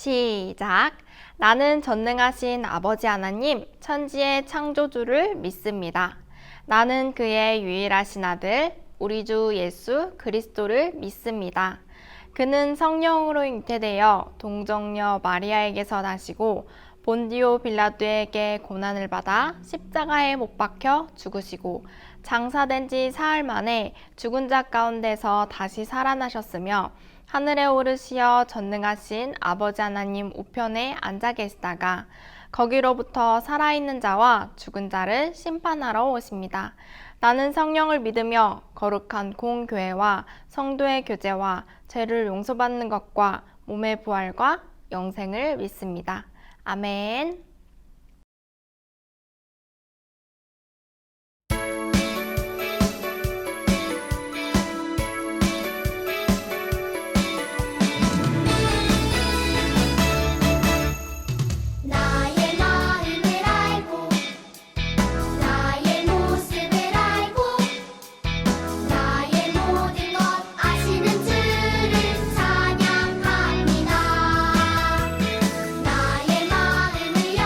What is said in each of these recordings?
시작! 나는 전능하신 아버지 하나님, 천지의 창조주를 믿습니다. 나는 그의 유일하신 아들, 우리 주 예수 그리스도를 믿습니다. 그는 성령으로 잉태되어 동정녀 마리아에게서 나시고 본디오 빌라도에게 고난을 받아 십자가에 못 박혀 죽으시고 장사된 지 사흘 만에 죽은 자 가운데서 다시 살아나셨으며 하늘에 오르시어 전능하신 아버지 하나님 우편에 앉아 계시다가 거기로부터 살아있는 자와 죽은 자를 심판하러 오십니다. 나는 성령을 믿으며 거룩한 공교회와 성도의 교제와 죄를 용서받는 것과 몸의 부활과 영생을 믿습니다. 아멘. 나의 마음을 알고 나의 모습을 알고 나의 모든 것 아시는 주를 찬양합니다. 나의 마음을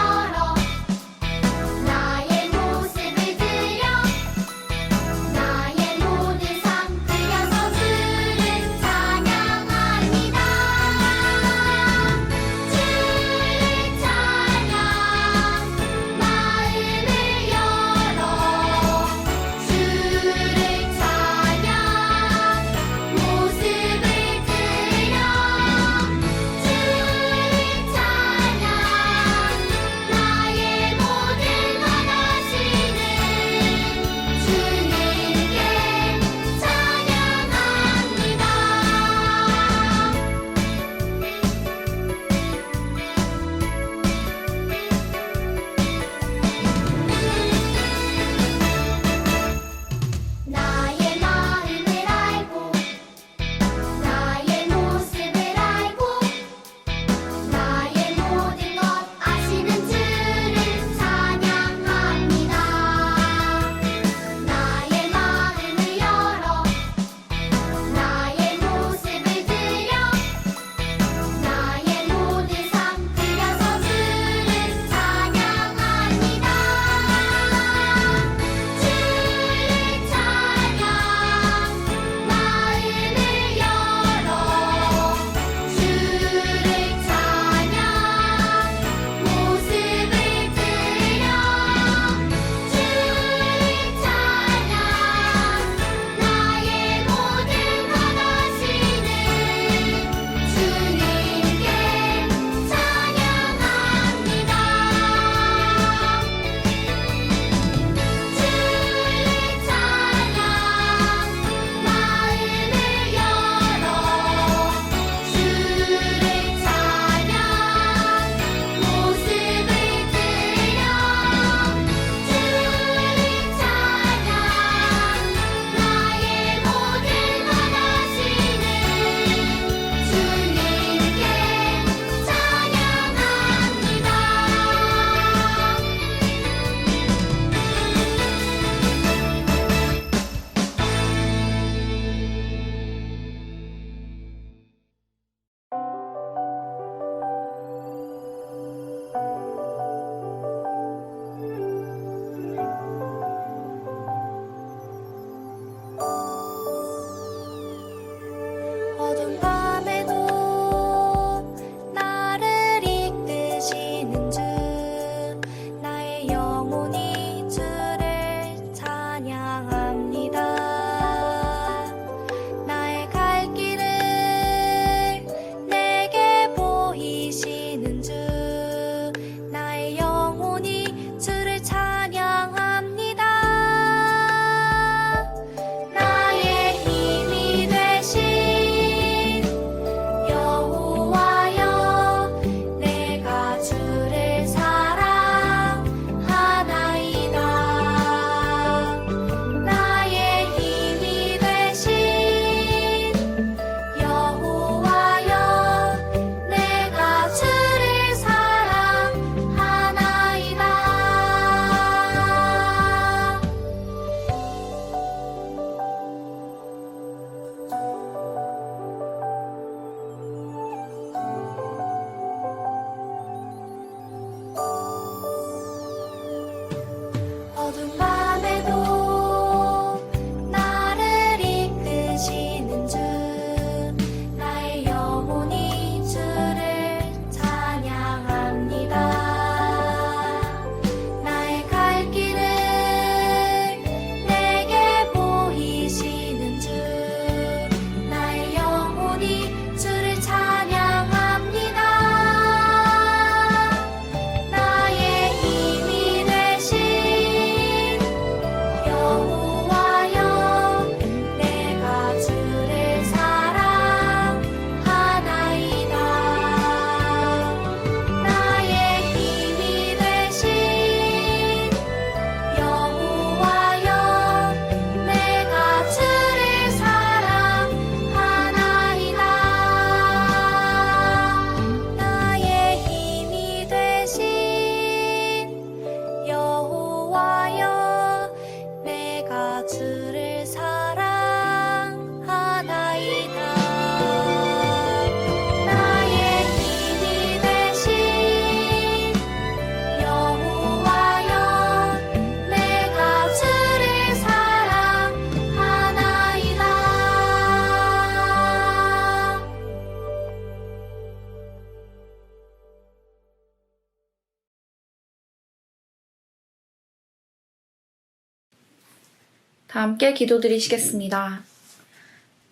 다 함께 기도드리시겠습니다.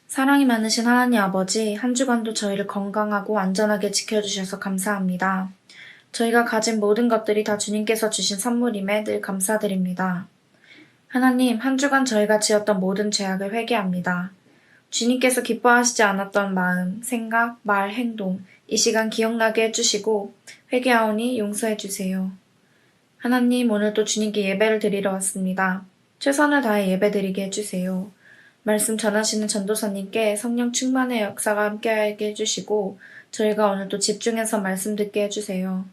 사랑이 많으신 하나님 아버지, 한 주간도 저희를 건강하고 안전하게 지켜주셔서 감사합니다. 저희가 가진 모든 것들이 다 주님께서 주신 선물임에 늘 감사드립니다. 하나님, 한 주간 저희가 지었던 모든 죄악을 회개합니다. 주님께서 기뻐하시지 않았던 마음, 생각, 말, 행동, 이 시간 기억나게 해주시고 회개하오니 용서해 주세요. 하나님, 오늘도 주님께 예배를 드리러 왔습니다. 최선을 다해 예배드리게 해주세요. 말씀 전하시는 전도사님께 성령 충만의 역사가 함께하게 해주시고 저희가 오늘도 집중해서 말씀 듣게 해주세요.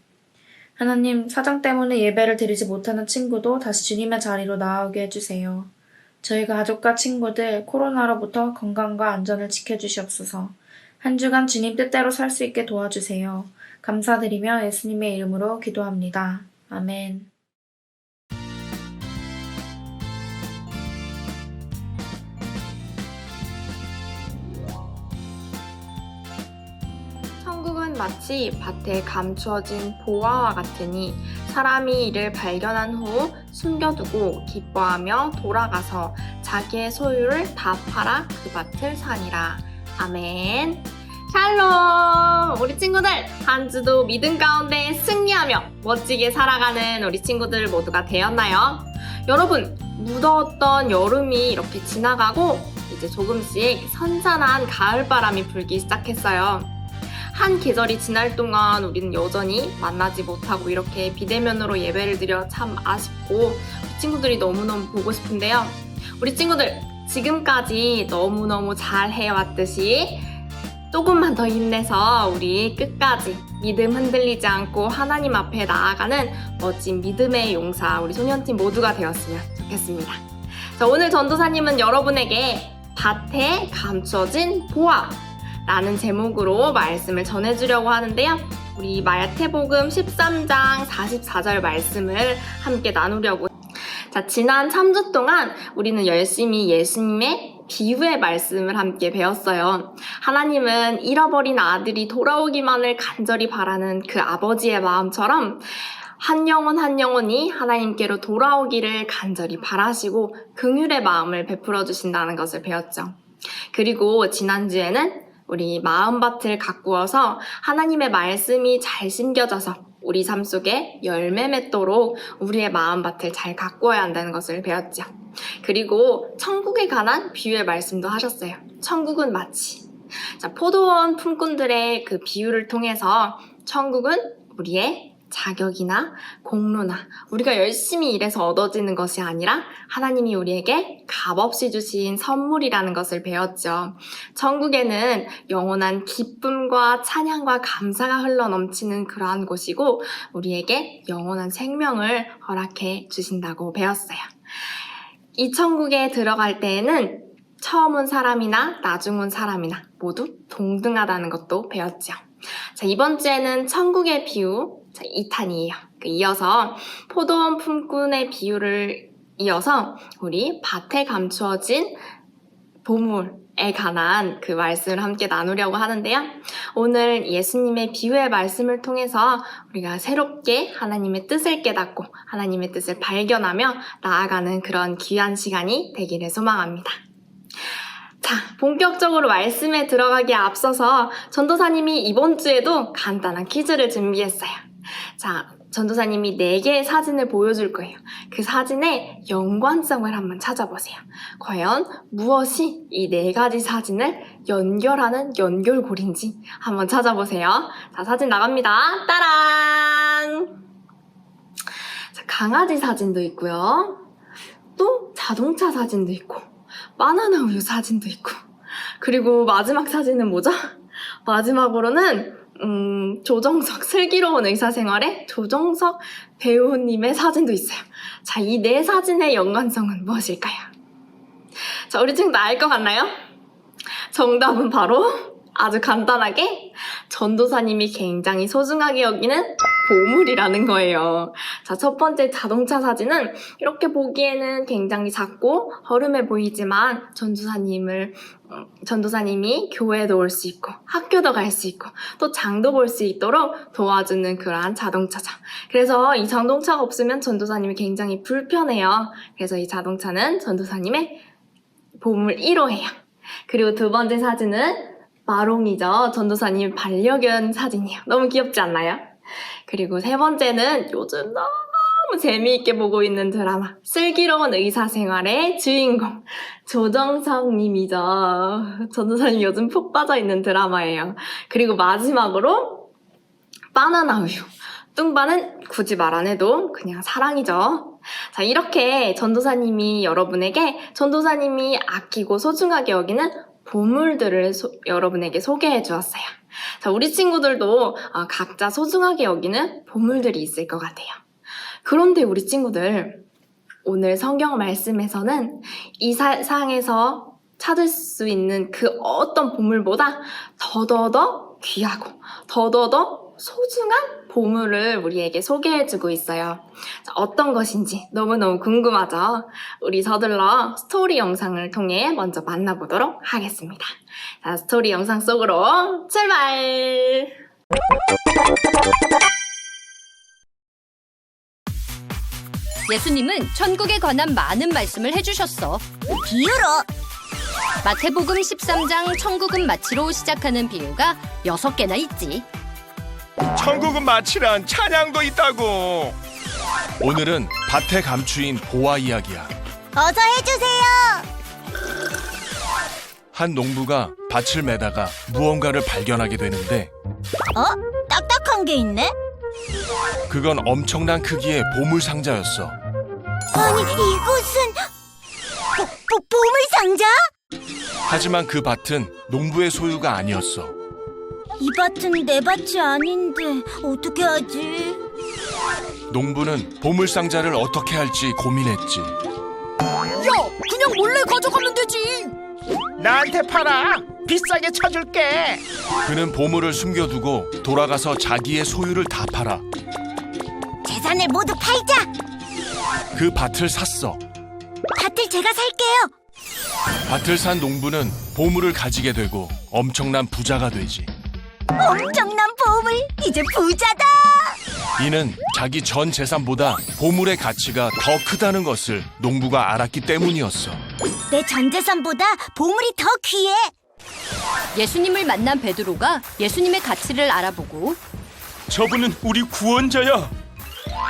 하나님, 사정 때문에 예배를 드리지 못하는 친구도 다시 주님의 자리로 나아오게 해주세요. 저희 가족과 친구들 코로나로부터 건강과 안전을 지켜주시옵소서. 한 주간 주님 뜻대로 살 수 있게 도와주세요. 감사드리며 예수님의 이름으로 기도합니다. 아멘. 천국은 마치 밭에 감추어진 보화와 같으니 사람이 이를 발견한 후 숨겨두고 기뻐하며 돌아가서 자기의 소유를 다 팔아 그 밭을 사니라. 아멘. 샬롬! 우리 친구들, 한 주도 믿음 가운데 승리하며 멋지게 살아가는 우리 친구들 모두가 되었나요? 여러분, 무더웠던 여름이 이렇게 지나가고 이제 조금씩 선선한 가을바람이 불기 시작했어요. 한 계절이 지날 동안 우리는 여전히 만나지 못하고 이렇게 비대면으로 예배를 드려 참 아쉽고 우리 친구들이 너무너무 보고 싶은데요. 우리 친구들, 지금까지 너무너무 잘 해왔듯이 조금만 더 힘내서 우리 끝까지 믿음 흔들리지 않고 하나님 앞에 나아가는 멋진 믿음의 용사 우리 소년팀 모두가 되었으면 좋겠습니다. 자, 오늘 전도사님은 여러분에게 밭에 감추어진 보화 라는 제목으로 말씀을 전해주려고 하는데요. 우리 마태복음 13장 44절 말씀을 함께 나누려고. 자, 지난 3주 동안 우리는 열심히 예수님의 비유의 말씀을 함께 배웠어요. 하나님은 잃어버린 아들이 돌아오기만을 간절히 바라는 그 아버지의 마음처럼 한 영혼 한 영혼이 하나님께로 돌아오기를 간절히 바라시고 긍휼의 마음을 베풀어 주신다는 것을 배웠죠. 그리고 지난주에는 우리 마음밭을 가꾸어서 하나님의 말씀이 잘 심겨져서 우리 삶 속에 열매 맺도록 우리의 마음밭을 잘 가꾸어야 한다는 것을 배웠죠. 그리고 천국에 관한 비유의 말씀도 하셨어요. 천국은 마치 포도원 품꾼들의 그 비유를 통해서 천국은 우리의 자격이나 공로나 우리가 열심히 일해서 얻어지는 것이 아니라 하나님이 우리에게 값없이 주신 선물이라는 것을 배웠죠. 천국에는 영원한 기쁨과 찬양과 감사가 흘러넘치는 그러한 곳이고 우리에게 영원한 생명을 허락해 주신다고 배웠어요. 이 천국에 들어갈 때에는 처음 온 사람이나 나중 온 사람이나 모두 동등하다는 것도 배웠죠. 자, 이번 주에는 천국의 비유 2탄이에요. 이어서 포도원 품꾼의 비유를 이어서 우리 밭에 감추어진 보물에 관한 그 말씀을 함께 나누려고 하는데요. 오늘 예수님의 비유의 말씀을 통해서 우리가 새롭게 하나님의 뜻을 깨닫고 하나님의 뜻을 발견하며 나아가는 그런 귀한 시간이 되기를 소망합니다. 자, 본격적으로 말씀에 들어가기에 앞서서 전도사님이 이번 주에도 간단한 퀴즈를 준비했어요. 자, 전도사님이 4개의 사진을 보여줄 거예요. 그 사진의 연관성을 한번 찾아보세요. 과연 무엇이 이 4가지 사진을 연결하는 연결고리인지 한번 찾아보세요. 자, 사진 나갑니다. 따란! 자, 강아지 사진도 있고요. 또 자동차 사진도 있고 바나나 우유 사진도 있고 그리고 마지막 사진은 뭐죠? 마지막으로는 조정석 슬기로운 의사생활의 조정석 배우님의 사진도 있어요. 자, 이 4사진의 연관성은 무엇일까요? 자, 우리 친구들 알 것 같나요? 정답은 바로 아주 간단하게 전도사님이 굉장히 소중하게 여기는 보물이라는 거예요. 자, 첫 번째 자동차 사진은 이렇게 보기에는 굉장히 작고 허름해 보이지만 전도사님이 교회도 올 수 있고 학교도 갈 수 있고 또 장도 볼 수 있도록 도와주는 그러한 자동차죠. 그래서 이 자동차가 없으면 전도사님이 굉장히 불편해요. 그래서 이 자동차는 전도사님의 보물 1호예요. 그리고 두 번째 사진은 마롱이죠. 전도사님 반려견 사진이에요. 너무 귀엽지 않나요? 그리고 세 번째는 요즘 너무 재미있게 보고 있는 드라마 슬기로운 의사생활의 주인공 조정석님이죠. 전도사님 요즘 푹 빠져있는 드라마예요. 그리고 마지막으로 바나나 우유. 뚱바는 굳이 말 안 해도 그냥 사랑이죠. 자, 이렇게 전도사님이 여러분에게 전도사님이 아끼고 소중하게 여기는 보물들을 여러분에게 소개해 주었어요. 자, 우리 친구들도 각자 소중하게 여기는 보물들이 있을 것 같아요. 그런데 우리 친구들, 오늘 성경 말씀에서는 이 세상에서 찾을 수 있는 그 어떤 보물보다 더더더 귀하고 더더더 소중한 보물을 우리에게 소개해주고 있어요. 자, 어떤 것인지 너무너무 궁금하죠? 우리 서둘러 스토리 영상을 통해 먼저 만나보도록 하겠습니다. 자, 스토리 영상 속으로 출발! 예수님은 천국에 관한 많은 말씀을 해주셨어. 비유로 마태복음 13장 천국은 마치로 시작하는 비유가 6개나 있지. 천국은 마치란 찬양도 있다고. 오늘은 밭의 감추인 보화 이야기야. 어서 해주세요. 한 농부가 밭을 매다가 무언가를 발견하게 되는데 딱딱한 게 있네. 그건 엄청난 크기의 보물 상자였어. 아니 이곳은 보물 상자? 하지만 그 밭은 농부의 소유가 아니었어. 이 밭은 내 밭이 아닌데 어떻게 하지? 농부는 보물 상자를 어떻게 할지 고민했지. 야, 그냥 몰래 가져가면 되지. 나한테 팔아. 비싸게 쳐줄게. 그는 보물을 숨겨두고 돌아가서 자기의 소유를 다 팔아 재산을 모두 팔자. 그 밭을 샀어. 밭을 제가 살게요. 밭을 산 농부는 보물을 가지게 되고 엄청난 부자가 되지. 엄청난 보물. 이제 부자다. 이는 자기 전 재산보다 보물의 가치가 더 크다는 것을 농부가 알았기 때문이었어. 내 전 재산보다 보물이 더 귀해. 예수님을 만난 베드로가 예수님의 가치를 알아보고 저분은 우리 구원자야.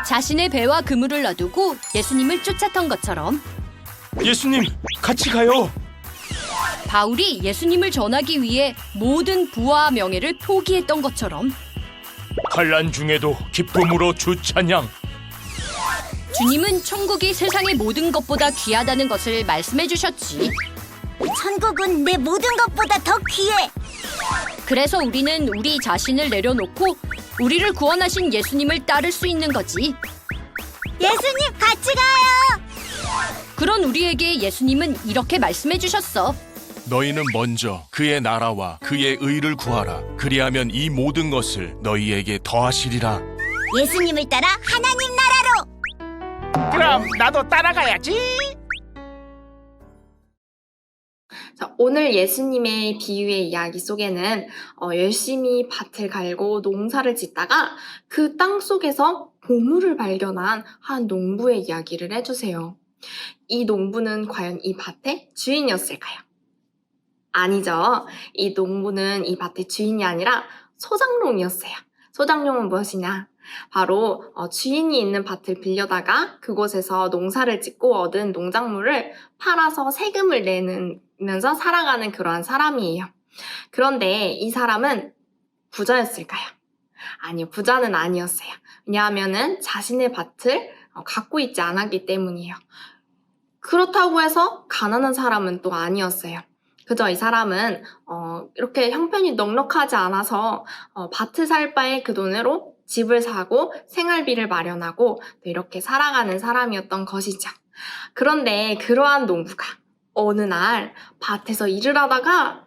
자신의 배와 그물을 놔두고 예수님을 쫓았던 것처럼 예수님, 같이 가요. 바울이 예수님을 전하기 위해 모든 부와 명예를 포기했던 것처럼 환난 중에도 기쁨으로 주 찬양. 주님은 천국이 세상의 모든 것보다 귀하다는 것을 말씀해 주셨지. 천국은 내 모든 것보다 더 귀해. 그래서 우리는 우리 자신을 내려놓고 우리를 구원하신 예수님을 따를 수 있는 거지. 예수님 같이 가요. 그런 우리에게 예수님은 이렇게 말씀해 주셨어. 너희는 먼저 그의 나라와 그의 의를 구하라. 그리하면 이 모든 것을 너희에게 더하시리라. 예수님을 따라 하나님 나라로. 그럼 나도 따라가야지. 자, 오늘 예수님의 비유의 이야기 속에는 열심히 밭을 갈고 농사를 짓다가 그 땅 속에서 보물을 발견한 한 농부의 이야기를 해주세요. 이 농부는 과연 이 밭의 주인이었을까요? 아니죠. 이 농부는 이 밭의 주인이 아니라 소장농이었어요. 소장농은 무엇이냐? 바로 주인이 있는 밭을 빌려다가 그곳에서 농사를 짓고 얻은 농작물을 팔아서 세금을 내면서 살아가는 그러한 사람이에요. 그런데 이 사람은 부자였을까요? 아니요, 부자는 아니었어요. 왜냐하면은 자신의 밭을 갖고 있지 않았기 때문이에요. 그렇다고 해서 가난한 사람은 또 아니었어요. 그저 이 사람은 이렇게 형편이 넉넉하지 않아서 밭을 살 바에 그 돈으로 집을 사고 생활비를 마련하고 이렇게 살아가는 사람이었던 것이죠. 그런데 그러한 농부가 어느 날 밭에서 일을 하다가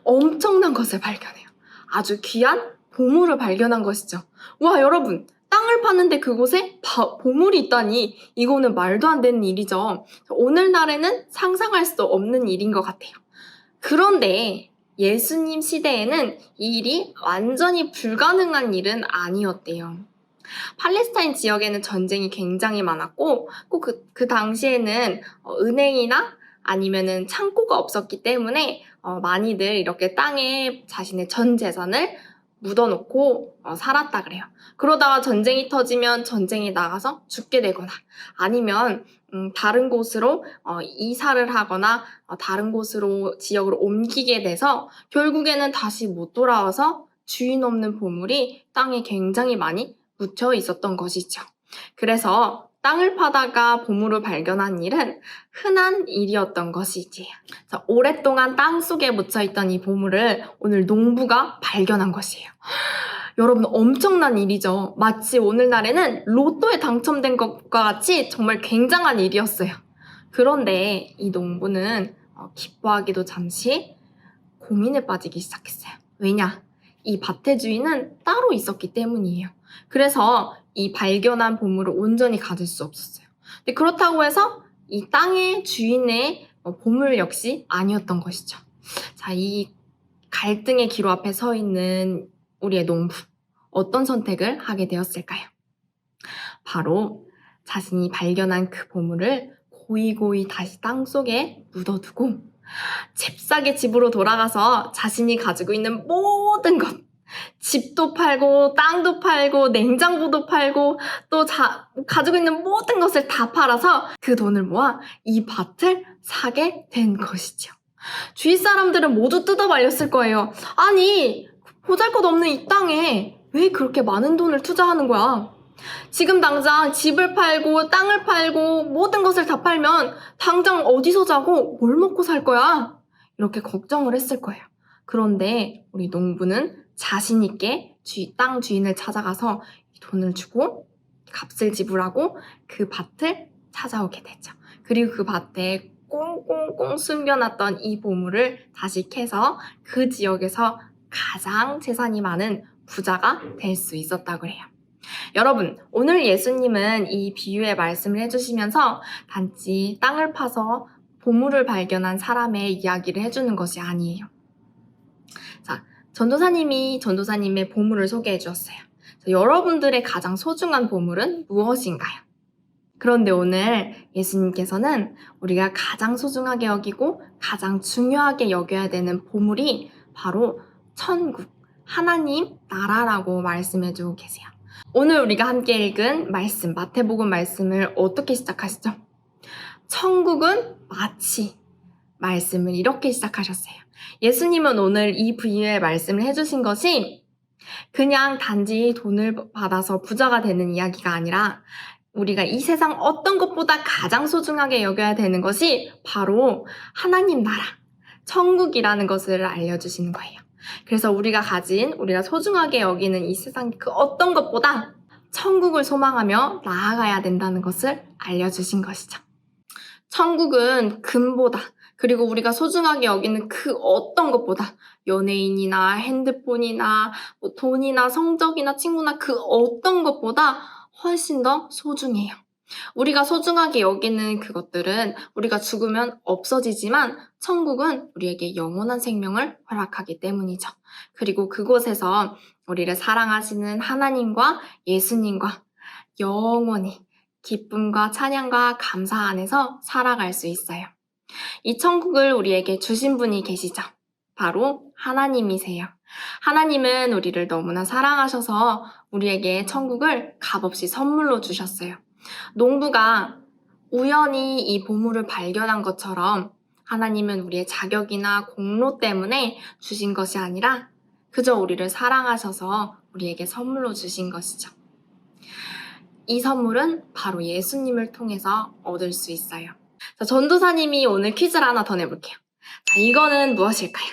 엄청난 것을 발견해요. 아주 귀한 보물을 발견한 것이죠. 와, 여러분, 땅을 파는데 그곳에 보물이 있다니 이거는 말도 안 되는 일이죠. 오늘날에는 상상할 수 없는 일인 것 같아요. 그런데 예수님 시대에는 이 일이 완전히 불가능한 일은 아니었대요. 팔레스타인 지역에는 전쟁이 굉장히 많았고 꼭 그 당시에는 은행이나 아니면은 창고가 없었기 때문에 많이들 이렇게 땅에 자신의 전 재산을 묻어놓고 살았다 그래요. 그러다가 전쟁이 터지면 전쟁에 나가서 죽게 되거나 아니면 다른 곳으로 이사를 하거나 다른 곳으로 지역으로 옮기게 돼서 결국에는 다시 못 돌아와서 주인 없는 보물이 땅에 굉장히 많이 묻혀 있었던 것이죠. 그래서 땅을 파다가 보물을 발견한 일은 흔한 일이었던 것이지. 오랫동안 땅 속에 묻혀있던 이 보물을 오늘 농부가 발견한 것이에요. 여러분, 엄청난 일이죠. 마치 오늘날에는 로또에 당첨된 것과 같이 정말 굉장한 일이었어요. 그런데 이 농부는 기뻐하기도 잠시 고민에 빠지기 시작했어요. 왜냐? 이 밭의 주인은 따로 있었기 때문이에요. 그래서 이 발견한 보물을 온전히 가질 수 없었어요. 근데 그렇다고 해서 이 땅의 주인의 보물 역시 아니었던 것이죠. 자, 이 갈등의 기로 앞에 서 있는 우리의 농부, 어떤 선택을 하게 되었을까요? 바로 자신이 발견한 그 보물을 고이고이 다시 땅 속에 묻어두고 잽싸게 집으로 돌아가서 자신이 가지고 있는 모든 것, 집도 팔고 땅도 팔고 냉장고도 팔고 또 가지고 있는 모든 것을 다 팔아서 그 돈을 모아 이 밭을 사게 된 것이죠. 주위 사람들은 모두 뜯어말렸을 거예요. 아니, 보잘것없는 이 땅에 왜 그렇게 많은 돈을 투자하는 거야? 지금 당장 집을 팔고 땅을 팔고 모든 것을 다 팔면 당장 어디서 자고 뭘 먹고 살 거야? 이렇게 걱정을 했을 거예요. 그런데 우리 농부는 자신 있게 땅 주인을 찾아가서 돈을 주고 값을 지불하고 그 밭을 찾아오게 되죠. 그리고 그 밭에 꽁꽁꽁 숨겨놨던 이 보물을 다시 캐서 그 지역에서 가장 재산이 많은 부자가 될 수 있었다고 해요. 여러분, 오늘 예수님은 이 비유의 말씀을 해주시면서 단지 땅을 파서 보물을 발견한 사람의 이야기를 해주는 것이 아니에요. 자, 전도사님의 보물을 소개해 주었어요. 여러분들의 가장 소중한 보물은 무엇인가요? 그런데 오늘 예수님께서는 우리가 가장 소중하게 여기고 가장 중요하게 여겨야 되는 보물이 바로 천국, 하나님 나라라고 말씀해 주고 계세요. 오늘 우리가 함께 읽은 말씀, 마태복음 말씀을 어떻게 시작하시죠? 천국은 마치 말씀을 이렇게 시작하셨어요. 예수님은 오늘 이 비유의 말씀을 해주신 것이 그냥 단지 돈을 받아서 부자가 되는 이야기가 아니라 우리가 이 세상 어떤 것보다 가장 소중하게 여겨야 되는 것이 바로 하나님 나라, 천국이라는 것을 알려주시는 거예요. 그래서 우리가 소중하게 여기는 이 세상 그 어떤 것보다 천국을 소망하며 나아가야 된다는 것을 알려주신 것이죠. 천국은 금보다 그리고 우리가 소중하게 여기는 그 어떤 것보다 연예인이나 핸드폰이나 돈이나 성적이나 친구나 그 어떤 것보다 훨씬 더 소중해요. 우리가 소중하게 여기는 그것들은 우리가 죽으면 없어지지만 천국은 우리에게 영원한 생명을 허락하기 때문이죠. 그리고 그곳에서 우리를 사랑하시는 하나님과 예수님과 영원히 기쁨과 찬양과 감사 안에서 살아갈 수 있어요. 이 천국을 우리에게 주신 분이 계시죠. 바로 하나님이세요. 하나님은 우리를 너무나 사랑하셔서 우리에게 천국을 값없이 선물로 주셨어요. 농부가 우연히 이 보물을 발견한 것처럼 하나님은 우리의 자격이나 공로 때문에 주신 것이 아니라 그저 우리를 사랑하셔서 우리에게 선물로 주신 것이죠. 이 선물은 바로 예수님을 통해서 얻을 수 있어요. 자, 전도사님이 오늘 퀴즈를 하나 더 내볼게요. 자, 이거는 무엇일까요?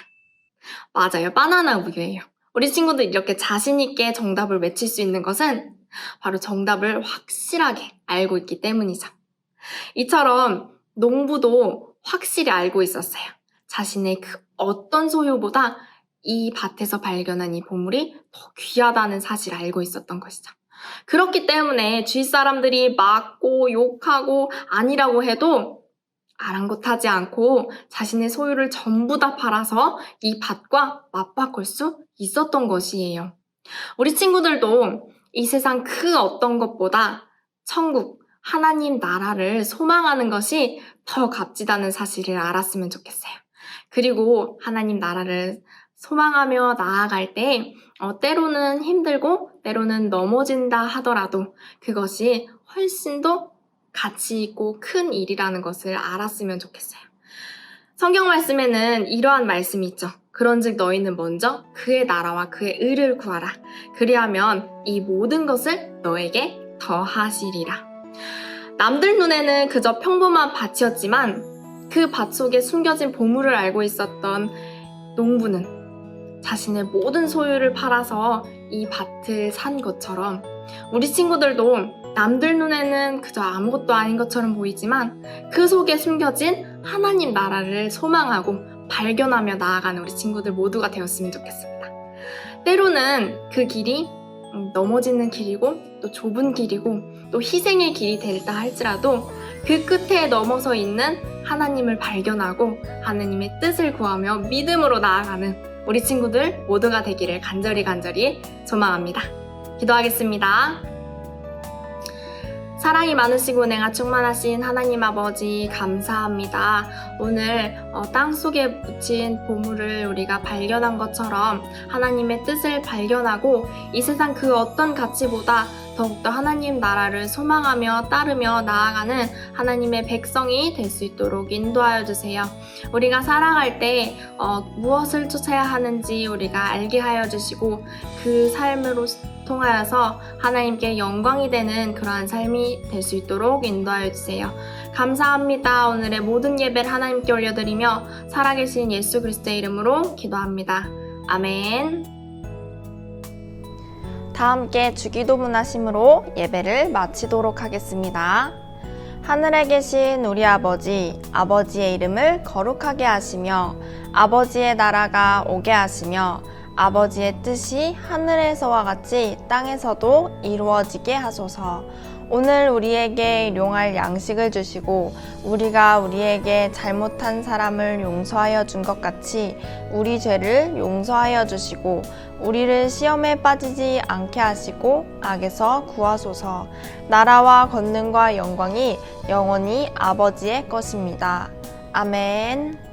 맞아요. 바나나 우유예요. 우리 친구들 이렇게 자신 있게 정답을 외칠 수 있는 것은 바로 정답을 확실하게 알고 있기 때문이죠. 이처럼 농부도 확실히 알고 있었어요. 자신의 그 어떤 소유보다 이 밭에서 발견한 이 보물이 더 귀하다는 사실을 알고 있었던 것이죠. 그렇기 때문에 주위 사람들이 막고 욕하고 아니라고 해도 아랑곳하지 않고 자신의 소유를 전부 다 팔아서 이 밭과 맞바꿀 수 있었던 것이에요. 우리 친구들도 이 세상 그 어떤 것보다 천국, 하나님 나라를 소망하는 것이 더 값지다는 사실을 알았으면 좋겠어요. 그리고 하나님 나라를 소망하며 나아갈 때 때로는 힘들고 때로는 넘어진다 하더라도 그것이 훨씬 더 가치 있고 큰 일이라는 것을 알았으면 좋겠어요. 성경 말씀에는 이러한 말씀이 있죠. 그런즉 너희는 먼저 그의 나라와 그의 의를 구하라. 그리하면 이 모든 것을 너에게 더하시리라. 남들 눈에는 그저 평범한 밭이었지만 그 밭 속에 숨겨진 보물을 알고 있었던 농부는 자신의 모든 소유를 팔아서 이 밭을 산 것처럼 우리 친구들도 남들 눈에는 그저 아무것도 아닌 것처럼 보이지만 그 속에 숨겨진 하나님 나라를 소망하고 발견하며 나아가는 우리 친구들 모두가 되었으면 좋겠습니다. 때로는 그 길이 넘어지는 길이고 또 좁은 길이고 또 희생의 길이 될다 할지라도 그 끝에 넘어서 있는 하나님을 발견하고 하나님의 뜻을 구하며 믿음으로 나아가는 우리 친구들 모두가 되기를 간절히 소망합니다. 기도하겠습니다. 사랑이 많으시고 은혜가 충만하신 하나님 아버지 감사합니다. 오늘 땅속에 묻힌 보물을 우리가 발견한 것처럼 하나님의 뜻을 발견하고 이 세상 그 어떤 가치보다 더욱더 하나님 나라를 소망하며 따르며 나아가는 하나님의 백성이 될 수 있도록 인도하여 주세요. 우리가 살아갈 때 무엇을 쫓아야 하는지 우리가 알게 하여 주시고 그 삶으로 통하여서 하나님께 영광이 되는 그러한 삶이 될 수 있도록 인도하여 주세요. 감사합니다. 오늘의 모든 예배를 하나님께 올려드리며 살아계신 예수 그리스도의 이름으로 기도합니다. 아멘. 다 함께 주기도문 하심으로 예배를 마치도록 하겠습니다. 하늘에 계신 우리 아버지, 아버지의 이름을 거룩하게 하시며 아버지의 나라가 오게 하시며 아버지의 뜻이 하늘에서와 같이 땅에서도 이루어지게 하소서. 오늘 우리에게 일용할 양식을 주시고 우리가 우리에게 잘못한 사람을 용서하여 준 것 같이 우리 죄를 용서하여 주시고 우리를 시험에 빠지지 않게 하시고 악에서 구하소서. 나라와 권능과 영광이 영원히 아버지의 것입니다. 아멘.